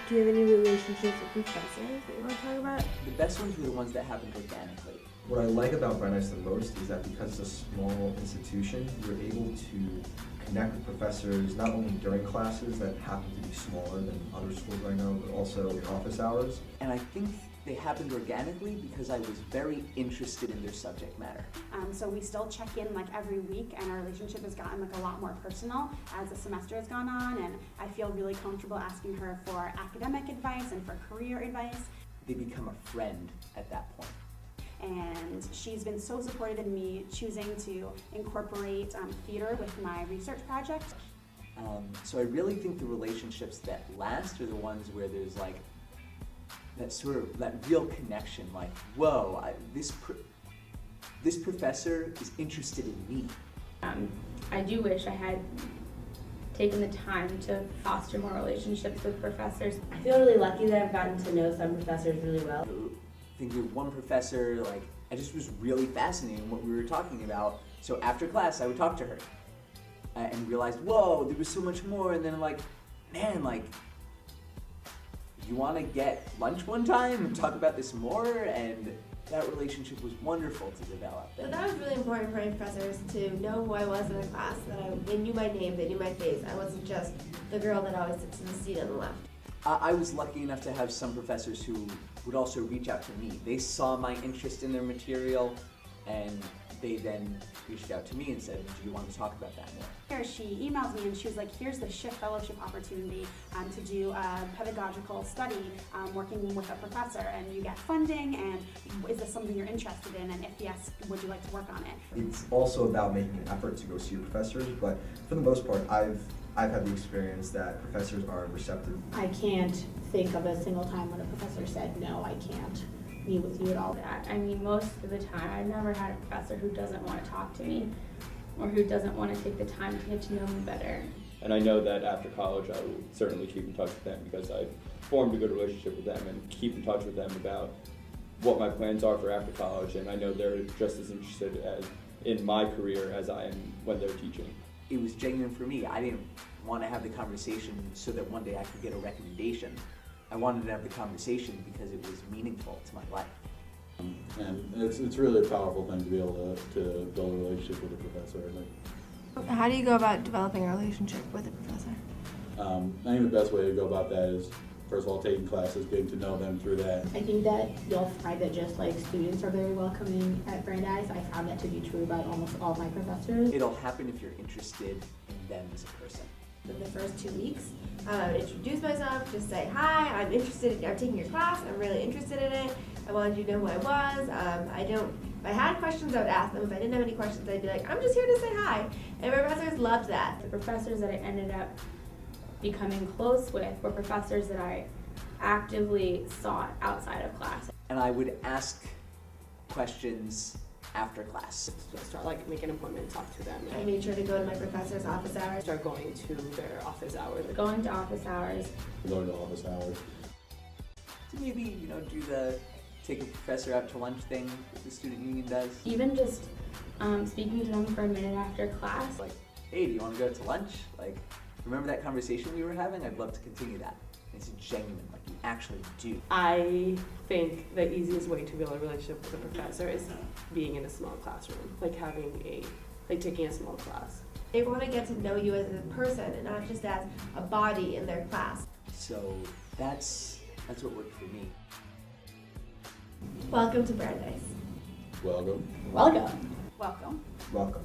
Do you have any relationships with professors that you want to talk about? The best ones were the ones that happened organically. What I like about Brandeis the most is that because it's a small institution, you're able to connect with professors not only during classes that happen to be smaller than other schools I know, but also in office hours. And I think they happened organically because I was very interested in their subject matter. So we still check in like every week, and our relationship has gotten like a lot more personal as the semester has gone on, and I feel really comfortable asking her for academic advice and for career advice. They become a friend at that point. And she's been so supportive in me choosing to incorporate theater with my research project. So I really think the relationships that last are the ones where there's like that real connection, like, whoa, this professor is interested in me. I do wish I had taken the time to foster more relationships with professors. I feel really lucky that I've gotten to know some professors really well. I think with one professor, like, I just was really fascinated in what we were talking about. So after class, I would talk to her and realized, whoa, there was so much more. And then I'm like, man, like, you want to get lunch one time and talk about this more? And that relationship was wonderful to develop. But that was really important for my professors to know who I was in a class, that they knew my name, they knew my face. I wasn't just the girl that always sits in the seat on the left. I was lucky enough to have some professors who would also reach out to me. They saw my interest in their material, and they then reached out to me and said, do you want to talk about that more? She emailed me and she was like, here's the SHIFT fellowship opportunity to do a pedagogical study working with a professor, and you get funding, and is this something you're interested in, and if yes, would you like to work on it? It's also about making an effort to go see your professors, but for the most part, I've had the experience that professors are receptive. I can't think of a single time when a professor said, no, I can't meet with you at all. I mean, most of the time, I've never had a professor who doesn't want to talk to me or who doesn't want to take the time to get to know me better. And I know that after college, I will certainly keep in touch with them because I've formed a good relationship with them and keep in touch with them about what my plans are for after college. And I know they're just as interested in my career as I am when they're teaching. It was genuine for me. I didn't want to have the conversation so that one day I could get a recommendation. I wanted to have the conversation because it was meaningful to my life. And it's really a powerful thing to be able to build a relationship with a professor, I think. How do you go about developing a relationship with a professor? I think the best way to go about that is, first of all, taking classes, getting to know them through that. I think that you'll find that just like students are very welcoming at Brandeis. I found that to be true about almost all my professors. It'll happen if you're interested in them as a person. In the first 2 weeks, I would introduce myself, just say, hi, I'm taking your class, I'm really interested in it. I wanted you to know who I was. If I had questions, I would ask them. If I didn't have any questions, I'd be like, I'm just here to say hi. And my professors loved that. The professors that I ended up becoming close with were professors that I actively sought outside of class. And I would ask questions after class. Start like make an appointment, talk to them. I made sure to go to my professor's office hours. Start going to their office hours. Going to office hours. Going to office hours. So maybe, do the take a professor out to lunch thing that the student union does. Even just speaking to them for a minute after class. Like, hey, do you want to go to lunch? Like, remember that conversation we were having? I'd love to continue that. It's genuine, like you actually do. I think the easiest way to build a relationship with a professor is being in a small classroom, like taking a small class. They want to get to know you as a person and not just as a body in their class. So that's what worked for me. Welcome to Brandeis. Welcome. Welcome. Welcome. Welcome.